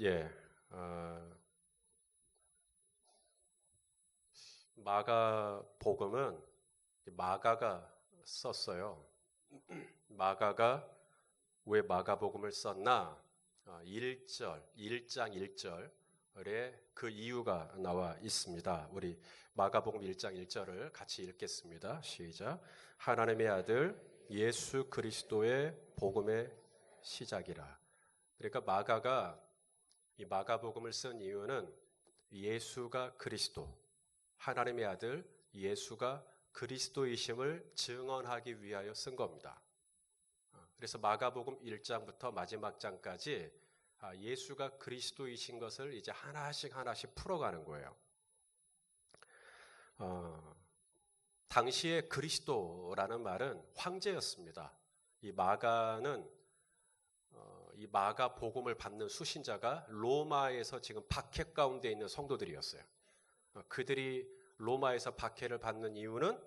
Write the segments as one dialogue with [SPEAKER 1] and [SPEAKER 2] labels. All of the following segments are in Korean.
[SPEAKER 1] 예, 마가복음은 마가가 썼어요. 마가가 왜 마가복음을 썼나? 1장 1절에 그 이유가 나와 있습니다. 우리 마가복음 1장 1절을 같이 읽겠습니다. 시작. 하나님의 아들 예수 그리스도의 복음의 시작이라. 그러니까 마가가 이 마가복음을 쓴 이유는 예수가 그리스도, 하나님의 아들 예수가 그리스도이심을 증언하기 위하여 쓴 겁니다. 그래서 마가복음 1장부터 마지막 장까지 예수가 그리스도이신 것을 이제 하나씩 하나씩 풀어가는 거예요. 당시에 그리스도라는 말은 황제였습니다. 이 마가는 이 마가복음을 받는 수신자가 로마에서 지금 박해 가운데 있는 성도들이었어요. 그들이 로마에서 박해를 받는 이유는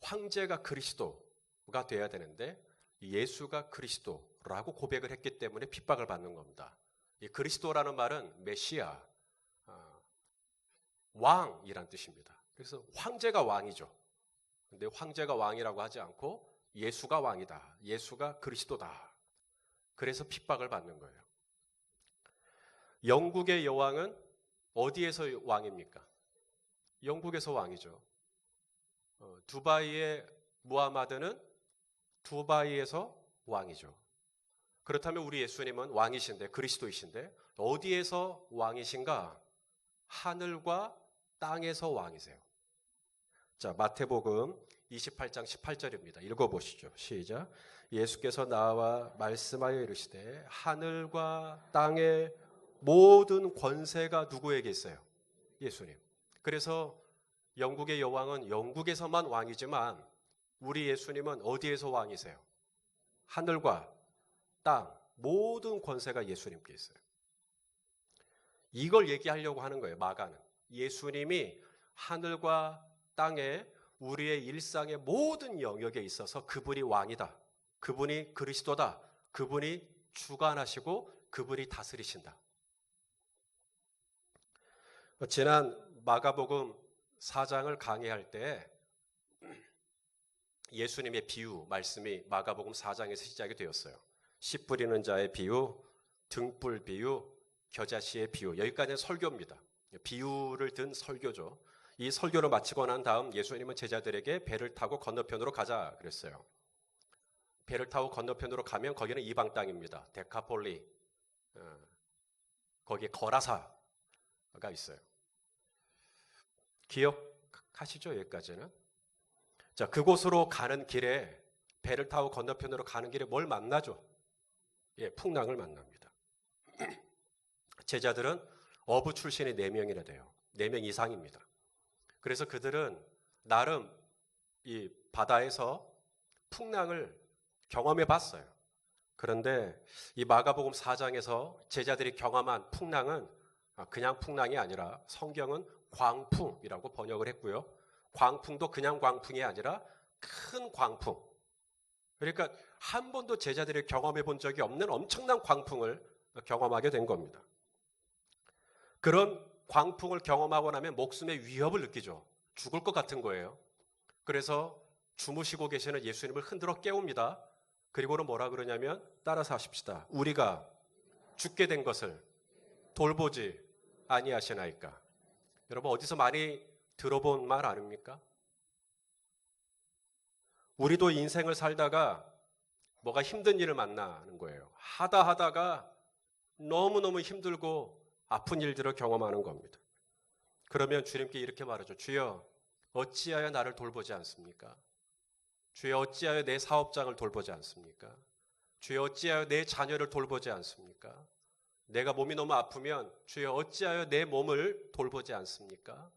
[SPEAKER 1] 황제가 그리스도가 돼야 되는데 예수가 그리스도라고 고백을 했기 때문에 핍박을 받는 겁니다. 이 그리스도라는 말은 메시아, 왕이란 뜻입니다. 그래서 황제가 왕이죠. 근데 황제가 왕이라고 하지 않고 예수가 왕이다. 예수가 그리스도다. 그래서 핍박을 받는 거예요. 영국의 여왕은 어디에서 왕입니까? 영국에서 왕이죠. 두바이의 무하마드는 두바이에서 왕이죠. 그렇다면 우리 예수님은 왕이신데, 그리스도이신데 어디에서 왕이신가? 하늘과 땅에서 왕이세요. 자, 마태복음 28장 18절입니다. 읽어보시죠. 시작. 예수께서 나와 말씀하여 이르시되 하늘과 땅의 모든 권세가 누구에게 있어요? 예수님. 그래서 영국의 여왕은 영국에서만 왕이지만 우리 예수님은 어디에서 왕이세요? 하늘과 땅 모든 권세가 예수님께 있어요. 이걸 얘기하려고 하는 거예요. 마가는. 예수님이 하늘과 땅에 우리의 일상의 모든 영역에 있어서 그분이 왕이다. 그분이 그리스도다. 그분이 주관하시고 그분이 다스리신다. 지난 마가복음 4장을 강의할 때 예수님의 비유 말씀이 마가복음 4장에서 시작이 되었어요. 씨 뿌리는 자의 비유, 등불 비유, 겨자씨의 비유. 여기까지는 설교입니다. 비유를 든 설교죠. 이 설교를 마치고 난 다음 예수님은 제자들에게 배를 타고 건너편으로 가자 그랬어요. 배를 타고 건너편으로 가면 거기는 이방 땅입니다. 데카폴리, 거기에 거라사가 있어요. 기억하시죠? 여기까지는. 자, 그곳으로 가는 길에 배를 타고 건너편으로 가는 길에 뭘 만나죠? 예, 풍랑을 만납니다. 제자들은 어부 출신이 4명이나 돼요. 4명 이상입니다. 그래서 그들은 나름 이 바다에서 풍랑을 경험해 봤어요. 그런데 이 마가복음 4장에서 제자들이 경험한 풍랑은 그냥 풍랑이 아니라 성경은 광풍이라고 번역을 했고요. 광풍도 그냥 광풍이 아니라 큰 광풍. 그러니까 한 번도 제자들이 경험해 본 적이 없는 엄청난 광풍을 경험하게 된 겁니다. 그런 광풍을 경험하고 나면 목숨의 위협을 느끼죠. 죽을 것 같은 거예요. 그래서 주무시고 계시는 예수님을 흔들어 깨웁니다. 그리고는 뭐라 그러냐면 따라서 하십시다. 우리가 죽게 된 것을 돌보지 아니하시나이까. 여러분 어디서 많이 들어본 말 아닙니까? 우리도 인생을 살다가 뭐가 힘든 일을 만나는 거예요. 하다가 너무너무 힘들고 아픈 일들을 경험하는 겁니다. 그러면 주님께 이렇게 말하죠. 주여 어찌하여 나를 돌보지 않습니까? 주여 어찌하여 내 사업장을 돌보지 않습니까? 주여 어찌하여 내 자녀를 돌보지 않습니까? 내가 몸이 너무 아프면 주여 어찌하여 내 몸을 돌보지 않습니까?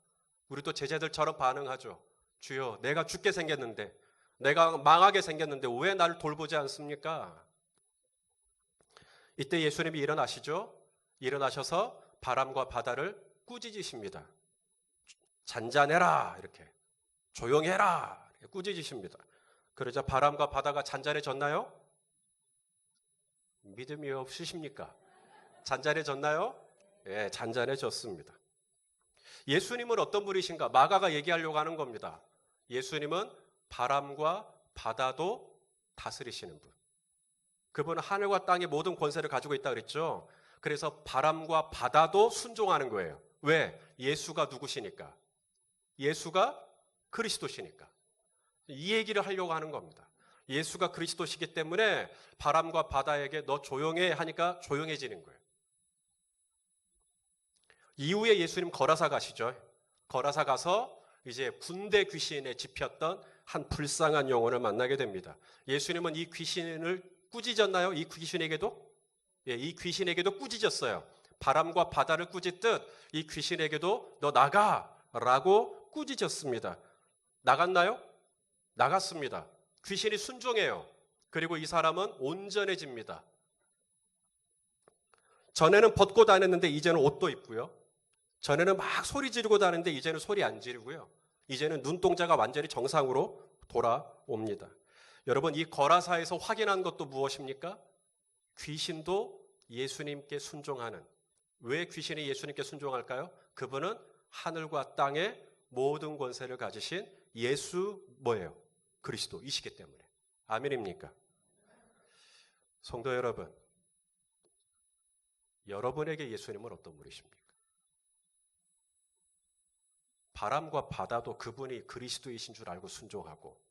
[SPEAKER 1] 우리도 제자들처럼 반응하죠. 주여 내가 죽게 생겼는데 내가 망하게 생겼는데 왜 나를 돌보지 않습니까? 이때 예수님이 일어나시죠. 일어나셔서 바람과 바다를 꾸짖으십니다. 잔잔해라 이렇게 조용해라 이렇게 꾸짖으십니다. 그러자 바람과 바다가 잔잔해졌나요? 믿음이 없으십니까? 잔잔해졌나요? 예, 잔잔해졌습니다. 예수님은 어떤 분이신가? 마가가 얘기하려고 하는 겁니다. 예수님은 바람과 바다도 다스리시는 분. 그분은 하늘과 땅의 모든 권세를 가지고 있다 그랬죠. 그래서 바람과 바다도 순종하는 거예요. 왜? 예수가 누구시니까? 예수가 그리스도시니까. 이 얘기를 하려고 하는 겁니다. 예수가 그리스도시기 때문에 바람과 바다에게 너 조용해 하니까 조용해지는 거예요. 이후에 예수님 거라사 가시죠. 거라사 가서 이제 군대 귀신에 집혔던 한 불쌍한 영혼을 만나게 됩니다. 예수님은 이 귀신을 꾸짖었나요? 이 귀신에게도? 예, 이 귀신에게도 꾸짖었어요. 바람과 바다를 꾸짖듯 이 귀신에게도 너 나가라고 꾸짖었습니다. 나갔나요? 나갔습니다. 귀신이 순종해요. 그리고 이 사람은 온전해집니다. 전에는 벗고 다녔는데 이제는 옷도 입고요. 전에는 막 소리 지르고 다녔는데 이제는 소리 안 지르고요. 이제는 눈동자가 완전히 정상으로 돌아옵니다. 여러분, 이 거라사에서 확인한 것도 무엇입니까? 귀신도 예수님께 순종하는. 왜 귀신이 예수님께 순종할까요? 그분은 하늘과 땅의 모든 권세를 가지신 예수 뭐예요? 그리스도이시기 때문에. 아멘입니까? 성도 여러분, 여러분에게 예수님은 어떤 분이십니까? 바람과 바다도 그분이 그리스도이신 줄 알고 순종하고,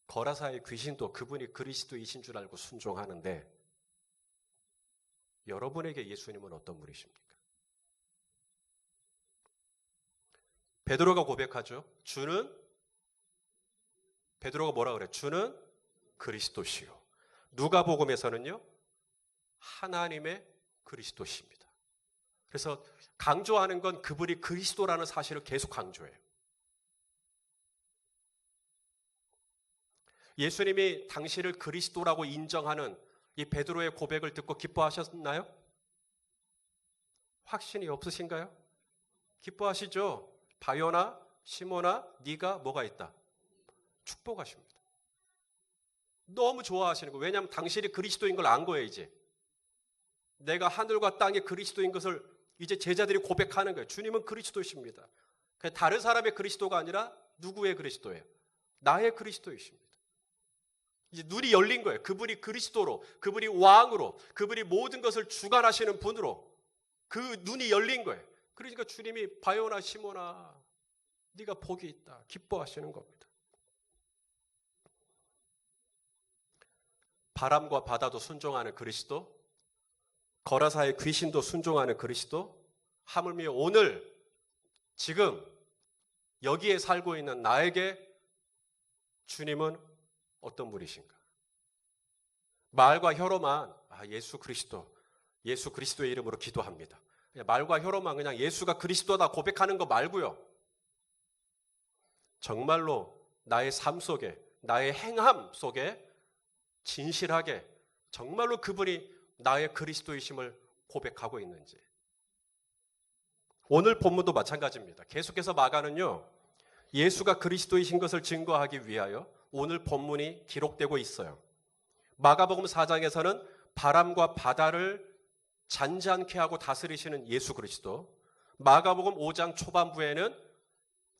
[SPEAKER 1] 거라사의 귀신도 그분이 그리스도이신 줄 알고 순종하는데, 여러분에게 예수님은 어떤 분이십니까? 베드로가 고백하죠. 베드로가 뭐라 그래? 주는 그리스도시요. 누가복음에서는요, 하나님의 그리스도십니다. 그래서 강조하는 건 그분이 그리스도라는 사실을 계속 강조해요. 예수님이 당신을 그리스도라고 인정하는 이 베드로의 고백을 듣고 기뻐하셨나요? 확신이 없으신가요? 기뻐하시죠? 바요나 시몬아, 네가 뭐가 있다? 축복하십니다. 너무 좋아하시는 거예요. 왜냐하면 당신이 그리스도인 걸 안 거예요. 이제 내가 하늘과 땅의 그리스도인 것을 이제 제자들이 고백하는 거예요. 주님은 그리스도이십니다. 다른 사람의 그리스도가 아니라 누구의 그리스도예요? 나의 그리스도이십니다. 이제 눈이 열린 거예요. 그분이 그리스도로, 그분이 왕으로, 그분이 모든 것을 주관하시는 분으로 그 눈이 열린 거예요. 그러니까 주님이 바요나 시몬아, 네가 복이 있다, 기뻐하시는 겁니다. 바람과 바다도 순종하는 그리스도, 거라사의 귀신도 순종하는 그리스도, 하물며 오늘 지금 여기에 살고 있는 나에게 주님은 어떤 분이신가? 말과 혀로만 예수 그리스도의 이름으로 기도합니다. 말과 혀로만 그냥 예수가 그리스도다 고백하는 거 말고요. 정말로 나의 삶 속에, 나의 행함 속에 진실하게 정말로 그분이 나의 그리스도이심을 고백하고 있는지. 오늘 본문도 마찬가지입니다. 계속해서 마가는요, 예수가 그리스도이신 것을 증거하기 위하여 오늘 본문이 기록되고 있어요. 마가복음 4장에서는 바람과 바다를 잔잔케 하고 다스리시는 예수 그리스도, 마가복음 5장 초반부에는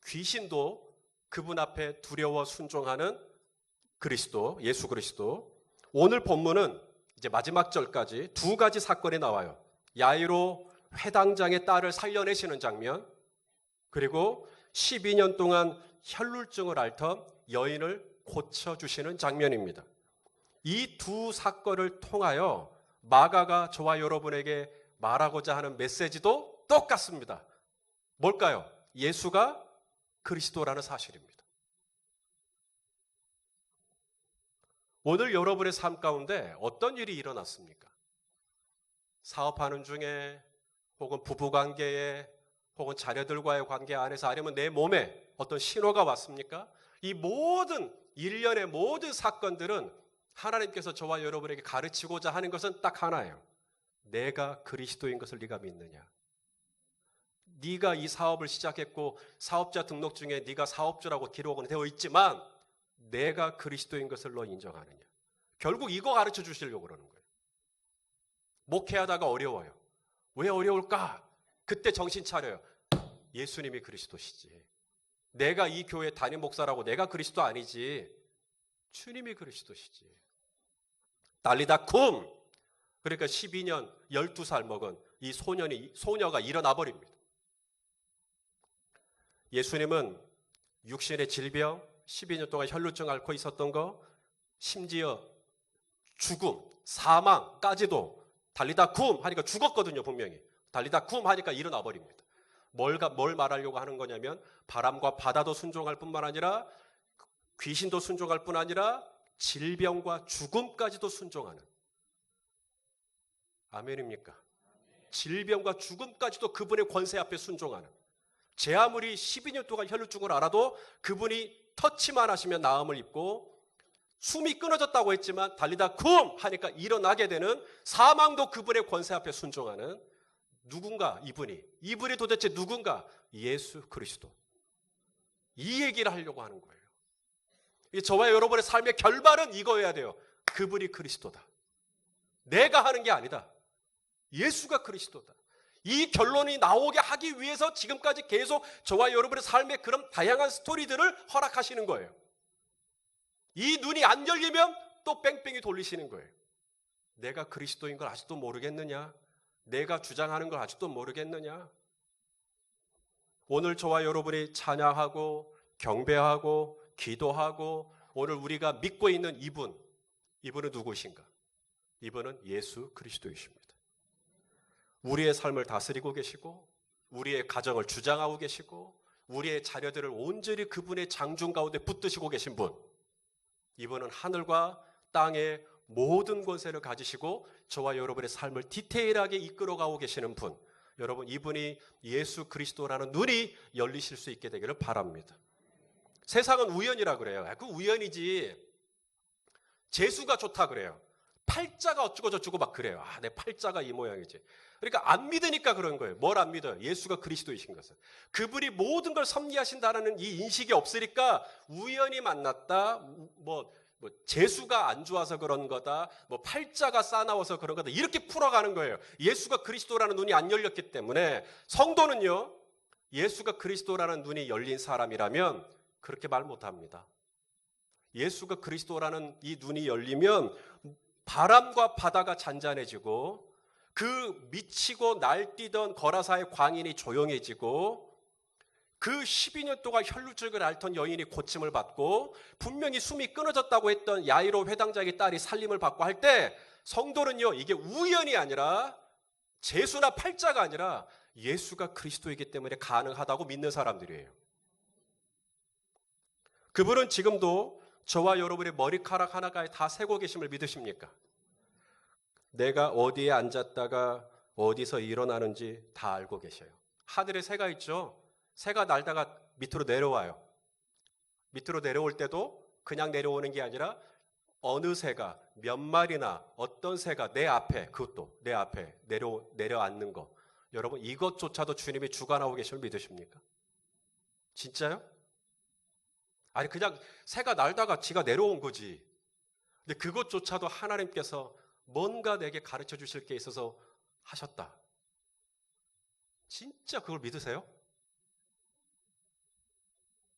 [SPEAKER 1] 귀신도 그분 앞에 두려워 순종하는 그리스도, 예수 그리스도. 오늘 본문은 이제 마지막 절까지 두 가지 사건이 나와요. 야이로 회당장의 딸을 살려내시는 장면, 그리고 12년 동안 혈루증을 앓던 여인을 고쳐주시는 장면입니다. 이 두 사건을 통하여 마가가 저와 여러분에게 말하고자 하는 메시지도 똑같습니다. 뭘까요? 예수가 그리스도라는 사실입니다. 오늘 여러분의 삶 가운데 어떤 일이 일어났습니까? 사업하는 중에, 혹은 부부관계에, 혹은 자녀들과의 관계 안에서, 아니면 내 몸에 어떤 신호가 왔습니까? 이 모든 일련의 모든 사건들은 하나님께서 저와 여러분에게 가르치고자 하는 것은 딱 하나예요. 내가 그리스도인 것을 네가 믿느냐? 네가 이 사업을 시작했고 사업자 등록증에 네가 사업주라고 기록은 되어 있지만 내가 그리스도인 것을 너 인정하느냐? 결국 이거 가르쳐 주시려고 그러는 거예요. 목회하다가 어려워요. 왜 어려울까? 그때 정신 차려요. 예수님이 그리스도시지. 내가 이 교회 담임 목사라고 내가 그리스도 아니지. 주님이 그리스도시지. 달리다 쿰! 그러니까 12년 12살 먹은 이 소녀가 일어나 버립니다. 예수님은 육신의 질병, 12년 동안 혈루증 앓고 있었던 거, 심지어 죽음, 사망까지도 달리다 쿰 하니까 죽었거든요, 분명히. 달리다 쿰 하니까 일어나 버립니다. 뭘 말하려고 하는 거냐면 바람과 바다도 순종할 뿐만 아니라 귀신도 순종할 뿐 아니라 질병과 죽음까지도 순종하는. 아멘입니까? 질병과 죽음까지도 그분의 권세 앞에 순종하는. 제 아무리 12년 동안 혈루증을 알아도 그분이 터치만 하시면 나음을 입고 숨이 끊어졌다고 했지만 달리다 쿰 하니까 일어나게 되는, 사망도 그분의 권세 앞에 순종하는 누군가, 이분이 도대체 누군가? 예수 그리스도. 이 얘기를 하려고 하는 거예요. 저와 여러분의 삶의 결말은 이거여야 돼요. 그분이 그리스도다. 내가 하는 게 아니다. 예수가 그리스도다. 이 결론이 나오게 하기 위해서 지금까지 계속 저와 여러분의 삶의 그런 다양한 스토리들을 허락하시는 거예요. 이 눈이 안 열리면 또 뺑뺑이 돌리시는 거예요. 내가 그리스도인 걸 아직도 모르겠느냐? 내가 주장하는 걸 아직도 모르겠느냐? 오늘 저와 여러분이 찬양하고 경배하고 기도하고 오늘 우리가 믿고 있는 이분은 누구신가? 이분은 예수 그리스도이십니다. 우리의 삶을 다스리고 계시고 우리의 가정을 주장하고 계시고 우리의 자녀들을 온전히 그분의 장중 가운데 붙드시고 계신 분. 이분은 하늘과 땅의 모든 권세를 가지시고 저와 여러분의 삶을 디테일하게 이끌어가고 계시는 분. 여러분, 이분이 예수 그리스도라는 눈이 열리실 수 있게 되기를 바랍니다. 세상은 우연이라 그래요. 그 우연이지. 재수가 좋다 그래요. 팔자가 어쩌고 저쩌고 막 그래요. 내 팔자가 이 모양이지. 그러니까 안 믿으니까 그런 거예요. 뭘 안 믿어요? 예수가 그리스도이신 것을. 그분이 모든 걸 섭리하신다는 이 인식이 없으니까 우연히 만났다, 재수가 안 좋아서 그런 거다, 팔자가 싸나워서 그런 거다, 이렇게 풀어가는 거예요. 예수가 그리스도라는 눈이 안 열렸기 때문에. 성도는요, 예수가 그리스도라는 눈이 열린 사람이라면 그렇게 말 못합니다. 예수가 그리스도라는 이 눈이 열리면 바람과 바다가 잔잔해지고 그 미치고 날뛰던 거라사의 광인이 조용해지고 그 12년 동안 혈루증을 앓던 여인이 고침을 받고 분명히 숨이 끊어졌다고 했던 야이로 회당장의 딸이 살림을 받고 할 때 성도는요, 이게 우연이 아니라 재수나 팔자가 아니라 예수가 그리스도이기 때문에 가능하다고 믿는 사람들이에요. 그분은 지금도 저와 여러분의 머리카락 하나가 다 세고 계심을 믿으십니까? 내가 어디에 앉았다가 어디서 일어나는지 다 알고 계셔요. 하늘에 새가 있죠? 새가 날다가 밑으로 내려와요. 밑으로 내려올 때도 그냥 내려오는 게 아니라 어느 새가 몇 마리나 어떤 새가 내 앞에, 그것도 내 앞에 내려앉는 거. 여러분, 이것조차도 주님이 주관하고 계심을 믿으십니까? 진짜요? 아니, 그냥 새가 날다가 지가 내려온 거지. 근데 그것조차도 하나님께서 뭔가 내게 가르쳐 주실 게 있어서 하셨다. 진짜 그걸 믿으세요?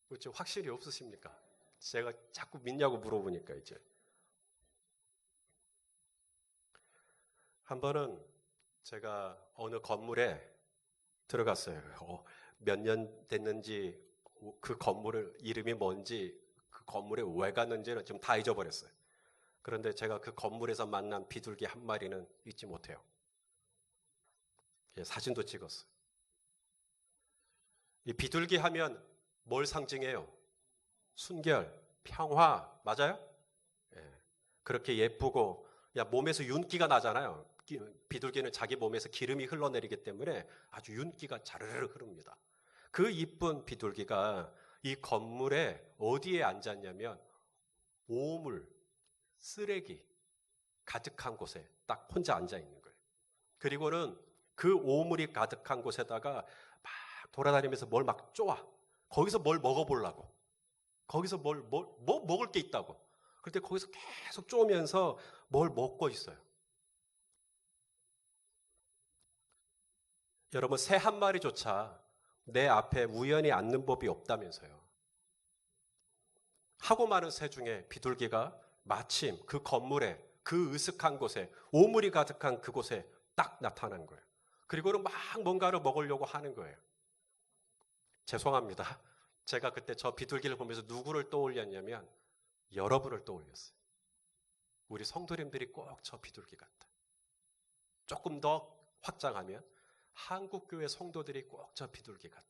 [SPEAKER 1] 그렇죠? 확실히 없으십니까? 제가 자꾸 믿냐고 물어보니까 이제. 한 번은 제가 어느 건물에 들어갔어요. 몇 년 됐는지 그 건물의 이름이 뭔지 그 건물에 왜 갔는지는 좀 다 잊어버렸어요. 그런데 제가 그 건물에서 만난 비둘기 한 마리는 잊지 못해요. 사진도 찍었어요. 이 비둘기 하면 뭘 상징해요? 순결, 평화, 맞아요? 그렇게 예쁘고 몸에서 윤기가 나잖아요. 비둘기는 자기 몸에서 기름이 흘러내리기 때문에 아주 윤기가 자르르 흐릅니다. 그 이쁜 비둘기가 이 건물에 어디에 앉았냐면 오물, 쓰레기 가득한 곳에 딱 혼자 앉아 있는 거예요. 그리고는 그 오물이 가득한 곳에다가 막 돌아다니면서 뭘 막 쪼아. 거기서 뭘 먹어보려고. 거기서 뭐 먹을 게 있다고. 그럴 때 거기서 계속 쪼면서 뭘 먹고 있어요. 여러분, 새 한 마리조차 내 앞에 우연히 앉는 법이 없다면서요. 하고 많은 새 중에 비둘기가 마침 그 건물에, 그 으슥한 곳에, 오물이 가득한 그곳에 딱 나타난 거예요. 그리고는 막 뭔가를 먹으려고 하는 거예요. 죄송합니다. 제가 그때 저 비둘기를 보면서 누구를 떠올렸냐면 여러분을 떠올렸어요. 우리 성도님들이 꼭 저 비둘기 같다. 조금 더 확장하면 한국교회 성도들이 꼭 저 비둘기 같다.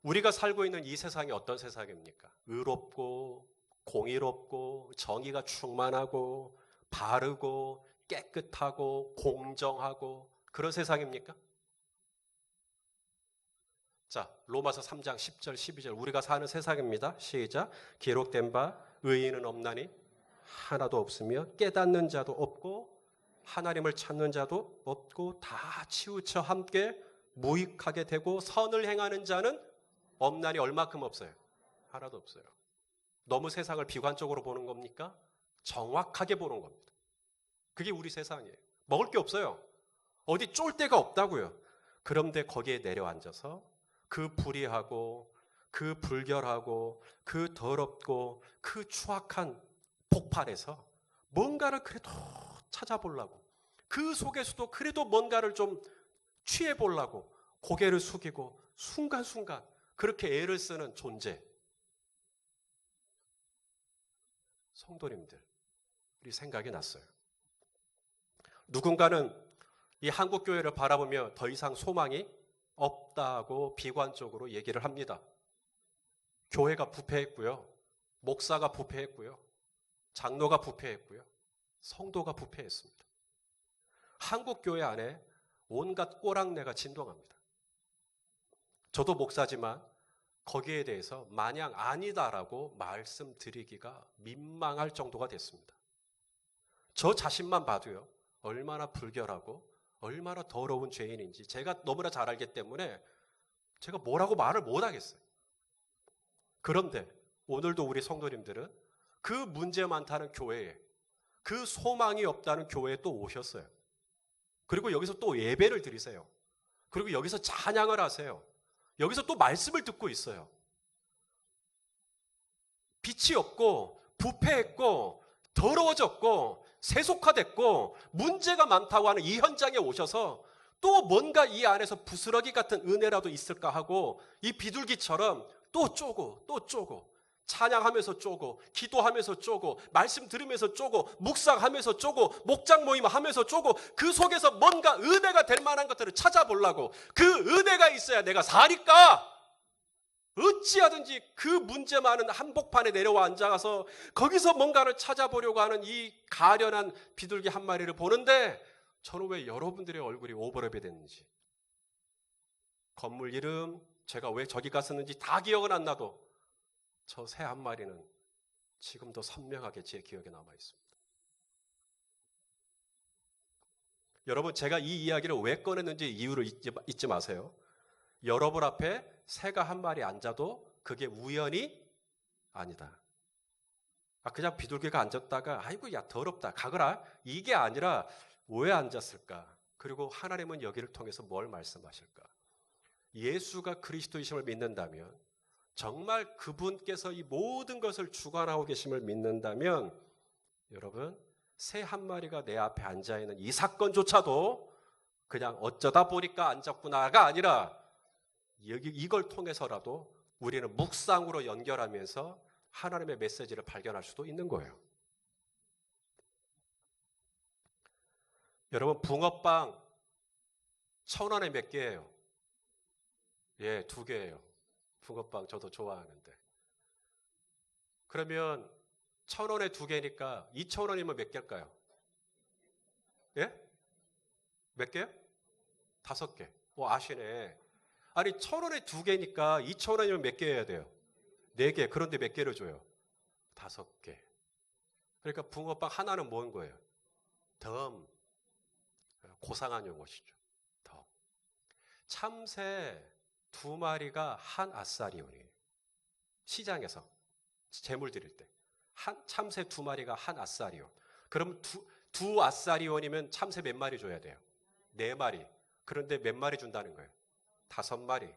[SPEAKER 1] 우리가 살고 있는 이 세상이 어떤 세상입니까? 의롭고 공의롭고 정의가 충만하고 바르고 깨끗하고 공정하고 그런 세상입니까? 자, 로마서 3장 10절 12절 우리가 사는 세상입니다. 시작. 기록된 바 의인은 없나니 하나도 없으며 깨닫는 자도 없고 하나님을 찾는 자도 없고 다 치우쳐 함께 무익하게 되고 선을 행하는 자는 없나니 얼마큼 없어요? 하나도 없어요. 너무 세상을 비관적으로 보는 겁니까? 정확하게 보는 겁니다. 그게 우리 세상이에요. 먹을 게 없어요. 어디 쫄 데가 없다고요. 그런데 거기에 내려앉아서 그 불의하고 그 불결하고 그 더럽고 그 추악한 폭발에서 뭔가를 그래도 찾아보려고 그 속에서도 그래도 뭔가를 좀 취해보려고 고개를 숙이고 순간순간 그렇게 애를 쓰는 존재. 성도님들, 우리 생각이 났어요. 누군가는 이 한국교회를 바라보며 더 이상 소망이 없다고 비관적으로 얘기를 합니다. 교회가 부패했고요. 목사가 부패했고요. 장로가 부패했고요. 성도가 부패했습니다. 한국교회 안에 온갖 꼬랑내가 진동합니다. 저도 목사지만 거기에 대해서 마냥 아니다라고 말씀드리기가 민망할 정도가 됐습니다. 저 자신만 봐도요. 얼마나 불결하고 얼마나 더러운 죄인인지 제가 너무나 잘 알기 때문에 제가 뭐라고 말을 못하겠어요. 그런데 오늘도 우리 성도님들은 그 문제 많다는 교회에 그 소망이 없다는 교회에 또 오셨어요. 그리고 여기서 또 예배를 드리세요. 그리고 여기서 찬양을 하세요. 여기서 또 말씀을 듣고 있어요. 빛이 없고 부패했고 더러워졌고 세속화됐고 문제가 많다고 하는 이 현장에 오셔서 또 뭔가 이 안에서 부스러기 같은 은혜라도 있을까 하고 이 비둘기처럼 또 쪼고 또 쪼고 찬양하면서 쪼고 기도하면서 쪼고 말씀 들으면서 쪼고 묵상하면서 쪼고 목장 모임 하면서 쪼고 그 속에서 뭔가 은혜가 될 만한 것들을 찾아보려고 그 은혜가 있어야 내가 사니까 어찌하든지 그 문제 많은 한복판에 내려와 앉아가서 거기서 뭔가를 찾아보려고 하는 이 가련한 비둘기 한 마리를 보는데 저는 왜 여러분들의 얼굴이 오버랩이 됐는지 건물 이름 제가 왜 저기 갔었는지 다 기억은 안 나도 저 새 한 마리는 지금도 선명하게 제 기억에 남아 있습니다. 여러분 제가 이 이야기를 왜 꺼냈는지 이유를 잊지 마세요. 여러분 앞에 새가 한 마리 앉아도 그게 우연이 아니다. 그냥 비둘기가 앉았다가 아이고 야 더럽다 가거라 이게 아니라 왜 앉았을까? 그리고 하나님은 여기를 통해서 뭘 말씀하실까? 예수가 그리스도이심을 믿는다면 정말 그분께서 이 모든 것을 주관하고 계심을 믿는다면 여러분 새 한 마리가 내 앞에 앉아있는 이 사건조차도 그냥 어쩌다 보니까 앉았구나가 아니라 이걸 통해서라도 우리는 묵상으로 연결하면서 하나님의 메시지를 발견할 수도 있는 거예요. 여러분 붕어빵 1,000원에 몇 개예요? 예, 2개예요. 붕어빵 저도 좋아하는데. 그러면 1,000원에 2개니까 2,000원이면 몇 개일까요? 예? 몇 개요? 5개. 아시네. 아니 1,000원에 2개니까 2,000원이면 몇 개 해야 돼요? 4개. 그런데 몇 개를 줘요? 5개. 그러니까 붕어빵 하나는 뭔 거예요? 덤. 고상한 용어시죠. 덤. 참새 2마리가 한 아싸리온이에요. 시장에서 재물 드릴 때. 참새 2마리가 한 아싸리온. 그럼 두 아싸리온이면 참새 몇 마리 줘야 돼요? 4마리. 그런데 몇 마리 준다는 거예요? 5마리.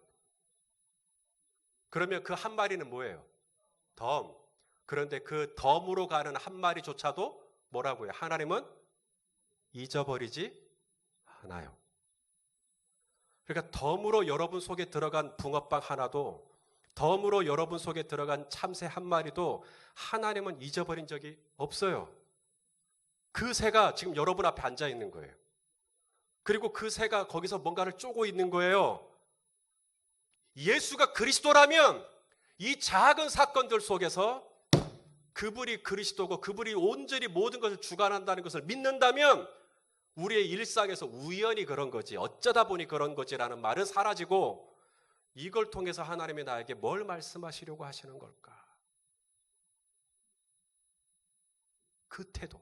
[SPEAKER 1] 그러면 그 한 마리는 뭐예요? 덤. 그런데 그 덤으로 가는 한 마리조차도 뭐라고요? 하나님은 잊어버리지 않아요. 그러니까 덤으로 여러분 속에 들어간 붕어빵 하나도, 덤으로 여러분 속에 들어간 참새 한 마리도 하나님은 잊어버린 적이 없어요. 그 새가 지금 여러분 앞에 앉아 있는 거예요. 그리고 그 새가 거기서 뭔가를 쪼고 있는 거예요. 예수가 그리스도라면 이 작은 사건들 속에서 그분이 그리스도고 그분이 온전히 모든 것을 주관한다는 것을 믿는다면 우리의 일상에서 우연히 그런 거지, 어쩌다 보니 그런 거지라는 말은 사라지고 이걸 통해서 하나님이 나에게 뭘 말씀하시려고 하시는 걸까? 그 태도.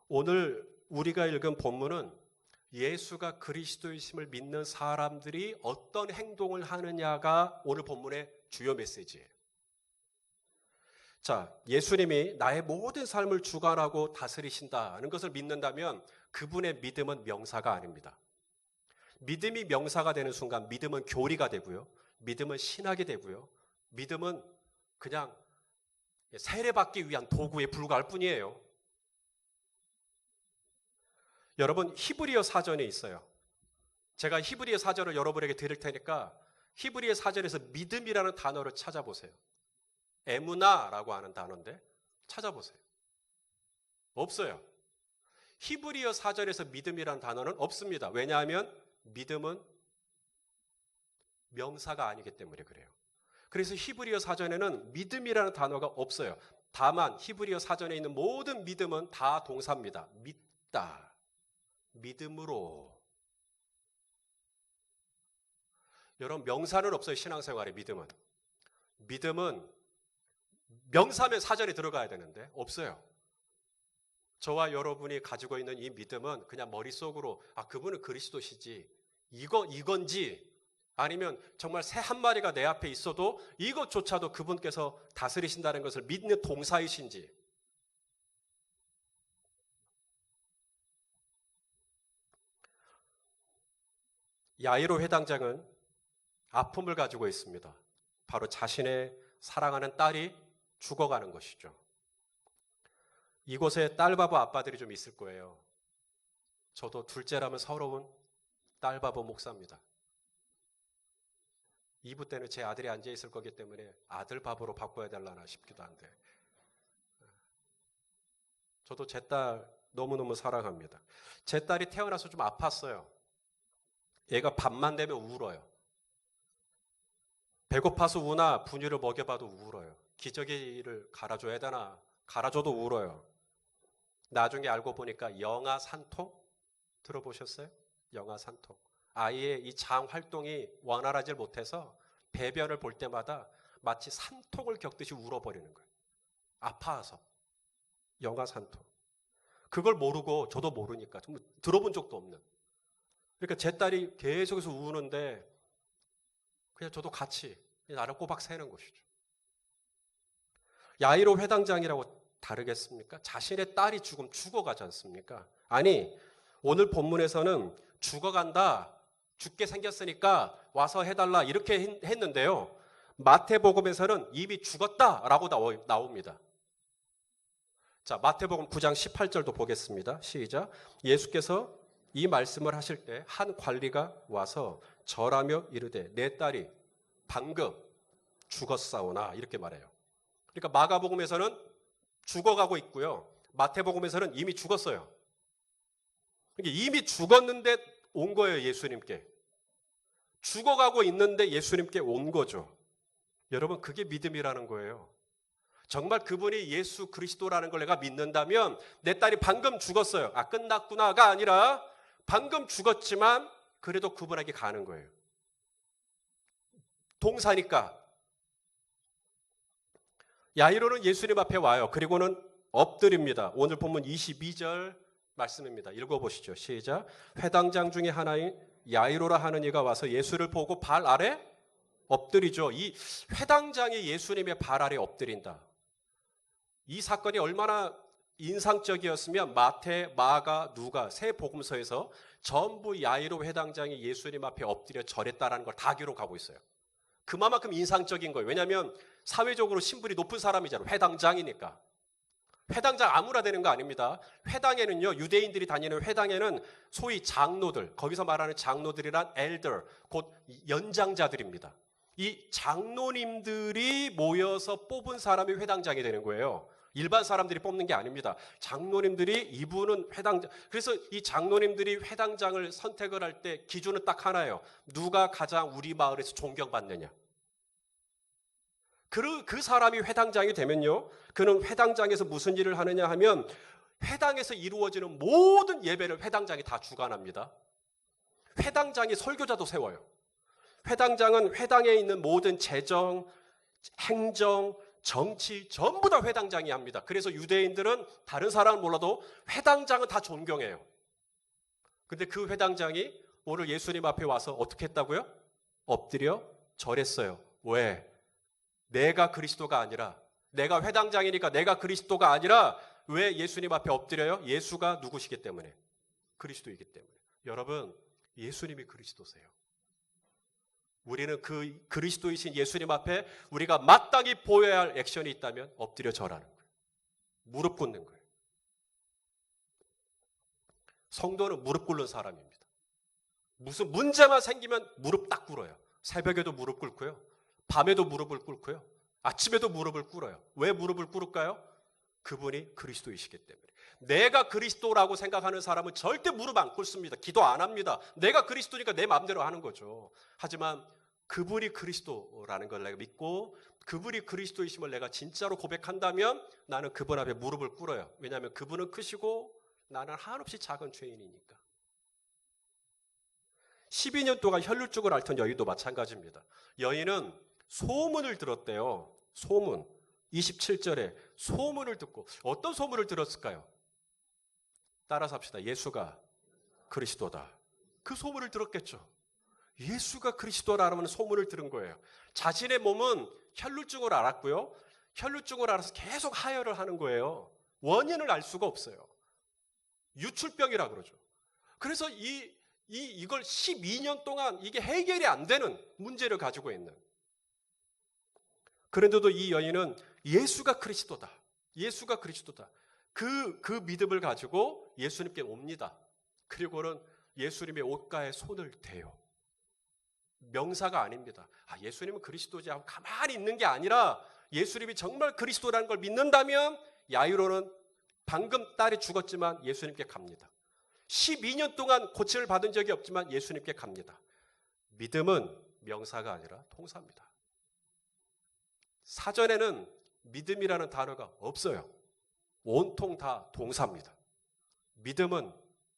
[SPEAKER 1] 오늘 우리가 읽은 본문은 예수가 그리스도이심을 믿는 사람들이 어떤 행동을 하느냐가 오늘 본문의 주요 메시지예요. 자, 예수님이 나의 모든 삶을 주관하고 다스리신다는 것을 믿는다면 그분의 믿음은 명사가 아닙니다. 믿음이 명사가 되는 순간 믿음은 교리가 되고요. 믿음은 신학이 되고요. 믿음은 그냥 세례받기 위한 도구에 불과할 뿐이에요. 여러분, 히브리어 사전에 있어요. 제가 히브리어 사전을 여러분에게 드릴 테니까 히브리어 사전에서 믿음이라는 단어를 찾아보세요. 에무나라고 하는 단어인데 찾아보세요. 없어요. 히브리어 사전에서 믿음이라는 단어는 없습니다. 왜냐하면 믿음은 명사가 아니기 때문에 그래요. 그래서 히브리어 사전에는 믿음이라는 단어가 없어요. 다만 히브리어 사전에 있는 모든 믿음은 다 동사입니다. 믿다. 믿음으로. 여러분, 명사는 없어요. 신앙생활에 믿음은. 믿음은 명사면 사전에 들어가야 되는데 없어요. 저와 여러분이 가지고 있는 이 믿음은 그냥 머릿속으로 그분은 그리스도시지, 이건지, 아니면 정말 새 한 마리가 내 앞에 있어도 이것조차도 그분께서 다스리신다는 것을 믿는 동사이신지. 야이로 회당장은 아픔을 가지고 있습니다. 바로 자신의 사랑하는 딸이 죽어가는 것이죠. 이곳에 딸바보 아빠들이 좀 있을 거예요. 저도 둘째라면 서러운 딸바보 목사입니다. 2부 때는 제 아들이 앉아 있을 거기 때문에 아들 바보로 바꿔야 되려나 싶기도 한데, 저도 제 딸 너무너무 사랑합니다. 제 딸이 태어나서 좀 아팠어요. 얘가 밤만 되면 울어요. 배고파서 우나 분유를 먹여봐도 울어요. 기저귀를 갈아줘야 되나 갈아줘도 울어요. 나중에 알고 보니까 영아산통 들어보셨어요? 영아산통. 아이의 이 장 활동이 원활하지 못해서 배변을 볼 때마다 마치 산통을 겪듯이 울어버리는 거예요. 아파서. 영아산통. 그걸 모르고, 저도 모르니까 정말 들어본 적도 없는. 그러니까 제 딸이 계속해서 우는데 그냥 저도 같이 나를 꼬박 새는 것이죠. 야이로 회당장이라고 다르겠습니까? 자신의 딸이 죽어가지 않습니까? 아니, 오늘 본문에서는 죽어간다, 죽게 생겼으니까 와서 해달라 이렇게 했는데요. 마태복음에서는 이미 죽었다라고 나옵니다. 자, 마태복음 9장 18절도 보겠습니다. 시작. 예수께서 이 말씀을 하실 때 한 관리가 와서 절하며 이르되 내 딸이 방금 죽었사오나 이렇게 말해요. 그러니까 마가복음에서는 죽어가고 있고요. 마태복음에서는 이미 죽었어요. 그러니까 이미 죽었는데 온 거예요, 예수님께. 죽어가고 있는데 예수님께 온 거죠. 여러분, 그게 믿음이라는 거예요. 정말 그분이 예수 그리스도라는 걸 내가 믿는다면 내 딸이 방금 죽었어요. 끝났구나가 아니라 방금 죽었지만 그래도 그분에게 가는 거예요. 동사니까. 야이로는 예수님 앞에 와요. 그리고는 엎드립니다. 오늘 본문 22절 말씀입니다. 읽어보시죠. 시작. 회당장 중에 하나인 야이로라 하는 이가 와서 예수를 보고 발 아래 엎드리죠. 이 회당장이 예수님의 발 아래 엎드린다. 이 사건이 얼마나 인상적이었으면 마태, 마가, 누가 세 복음서에서 전부 야이로 회당장이 예수님 앞에 엎드려 절했다라는 걸 다 기록하고 있어요. 그만큼 인상적인 거예요. 왜냐하면 사회적으로 신분이 높은 사람이잖아요. 회당장이니까. 회당장 아무나 되는 거 아닙니다. 회당에는요, 유대인들이 다니는 회당에는 소위 장로들, 거기서 말하는 장로들이란 elder, 곧 연장자들입니다. 이 장로님들이 모여서 뽑은 사람이 회당장이 되는 거예요. 일반 사람들이 뽑는 게 아닙니다. 장로님들이 이분은 회당장. 그래서 이 장로님들이 회당장을 선택을 할 때 기준은 딱 하나예요. 누가 가장 우리 마을에서 존경받느냐. 그 사람이 회당장이 되면요, 그는 회당장에서 무슨 일을 하느냐 하면 회당에서 이루어지는 모든 예배를 회당장이 다 주관합니다. 회당장이 설교자도 세워요. 회당장은 회당에 있는 모든 재정, 행정, 정치 전부 다 회당장이 합니다. 그래서 유대인들은 다른 사람은 몰라도 회당장은 다 존경해요. 근데 그 회당장이 오늘 예수님 앞에 와서 어떻게 했다고요? 엎드려 절했어요. 왜? 내가 그리스도가 아니라, 내가 회당장이니까 내가 그리스도가 아니라 왜 예수님 앞에 엎드려요? 예수가 누구시기 때문에? 그리스도이기 때문에. 여러분, 예수님이 그리스도세요. 우리는 그 그리스도이신 예수님 앞에 우리가 마땅히 보여야 할 액션이 있다면 엎드려 절하는 거예요. 무릎 꿇는 거예요. 성도는 무릎 꿇는 사람입니다. 무슨 문제만 생기면 무릎 딱 꿇어요. 새벽에도 무릎 꿇고요. 밤에도 무릎을 꿇고요. 아침에도 무릎을 꿇어요. 왜 무릎을 꿇을까요? 그분이 그리스도이시기 때문에. 내가 그리스도라고 생각하는 사람은 절대 무릎 안 꿇습니다. 기도 안 합니다. 내가 그리스도니까 내 마음대로 하는 거죠. 하지만 그분이 그리스도라는 걸 내가 믿고 그분이 그리스도이심을 내가 진짜로 고백한다면 나는 그분 앞에 무릎을 꿇어요. 왜냐하면 그분은 크시고 나는 한없이 작은 죄인이니까. 12년 동안 혈루증을 앓던 여인도 마찬가지입니다. 여인은 소문을 들었대요. 소문. 27절에 소문을 듣고 어떤 소문을 들었을까요? 따라서 합시다. 예수가 그리스도다. 그 소문을 들었겠죠. 예수가 그리스도라는 소문을 들은 거예요. 자신의 몸은 혈루증을 앓았고요. 혈루증을 앓아서 계속 하혈을 하는 거예요. 원인을 알 수가 없어요. 유출병이라 그러죠. 그래서 이걸 12년 동안 이게 해결이 안 되는 문제를 가지고 있는. 그런데도 이 여인은 예수가 그리스도다. 예수가 그리스도다. 그 믿음을 가지고 예수님께 옵니다. 그리고는 예수님의 옷가에 손을 대요. 명사가 아닙니다. 예수님은 그리스도지 하고 가만히 있는 게 아니라 예수님이 정말 그리스도라는 걸 믿는다면 야이로는 방금 딸이 죽었지만 예수님께 갑니다. 12년 동안 고침을 받은 적이 없지만 예수님께 갑니다. 믿음은 명사가 아니라 동사입니다. 사전에는 믿음이라는 단어가 없어요. 온통 다 동사입니다. 믿음은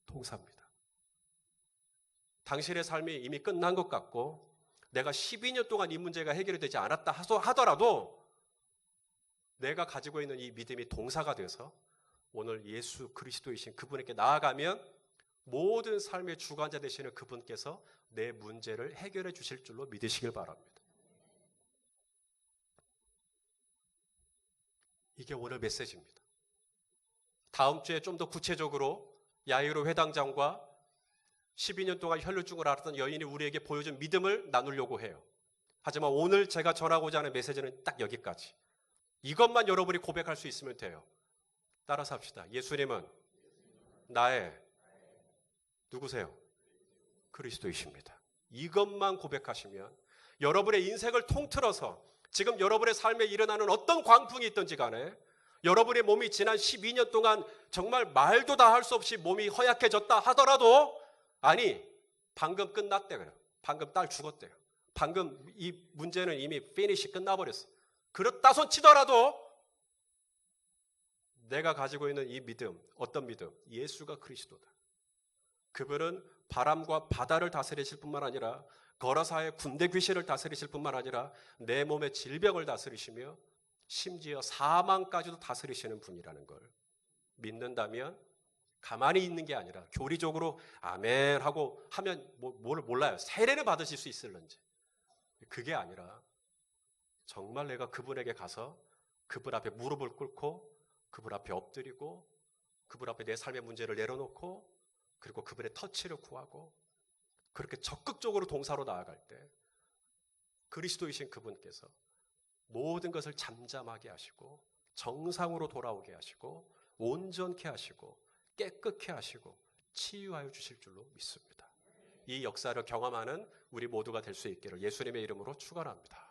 [SPEAKER 1] 동사입니다. 당신의 삶이 이미 끝난 것 같고 내가 12년 동안 이 문제가 해결이 되지 않았다 하더라도 내가 가지고 있는 이 믿음이 동사가 돼서 오늘 예수 그리스도이신 그분에게 나아가면 모든 삶의 주관자 되시는 그분께서 내 문제를 해결해 주실 줄로 믿으시길 바랍니다. 이게 오늘 메시지입니다. 다음 주에 좀 더 구체적으로 야이로 회당장과 12년 동안 혈루증을 앓았던 여인이 우리에게 보여준 믿음을 나누려고 해요. 하지만 오늘 제가 전하고자 하는 메시지는 딱 여기까지. 이것만 여러분이 고백할 수 있으면 돼요. 따라서 합시다. 예수님은 나의 누구세요? 그리스도이십니다. 이것만 고백하시면 여러분의 인생을 통틀어서 지금 여러분의 삶에 일어나는 어떤 광풍이 있든지 간에 여러분의 몸이 지난 12년 동안 정말 말도 다 할 수 없이 몸이 허약해졌다 하더라도 아니 방금 끝났대요. 방금 딸 죽었대요. 방금 이 문제는 이미 피니시 끝나버렸어. 그렇다 손 치더라도 내가 가지고 있는 이 믿음, 어떤 믿음? 예수가 그리스도다. 그분은 바람과 바다를 다스리실 뿐만 아니라 거라사의 군대 귀신을 다스리실 뿐만 아니라 내 몸의 질병을 다스리시며 심지어 사망까지도 다스리시는 분이라는 걸 믿는다면 가만히 있는 게 아니라 교리적으로 아멘 하고 하면 뭘 몰라요. 세례는 받으실 수 있을런지. 그게 아니라 정말 내가 그분에게 가서 그분 앞에 무릎을 꿇고 그분 앞에 엎드리고 그분 앞에 내 삶의 문제를 내려놓고 그리고 그분의 터치를 구하고 그렇게 적극적으로 동사로 나아갈 때 그리스도이신 그분께서 모든 것을 잠잠하게 하시고 정상으로 돌아오게 하시고 온전케 하시고 깨끗게 하시고 치유하여 주실 줄로 믿습니다. 이 역사를 경험하는 우리 모두가 될 수 있기를 예수님의 이름으로 축원합니다.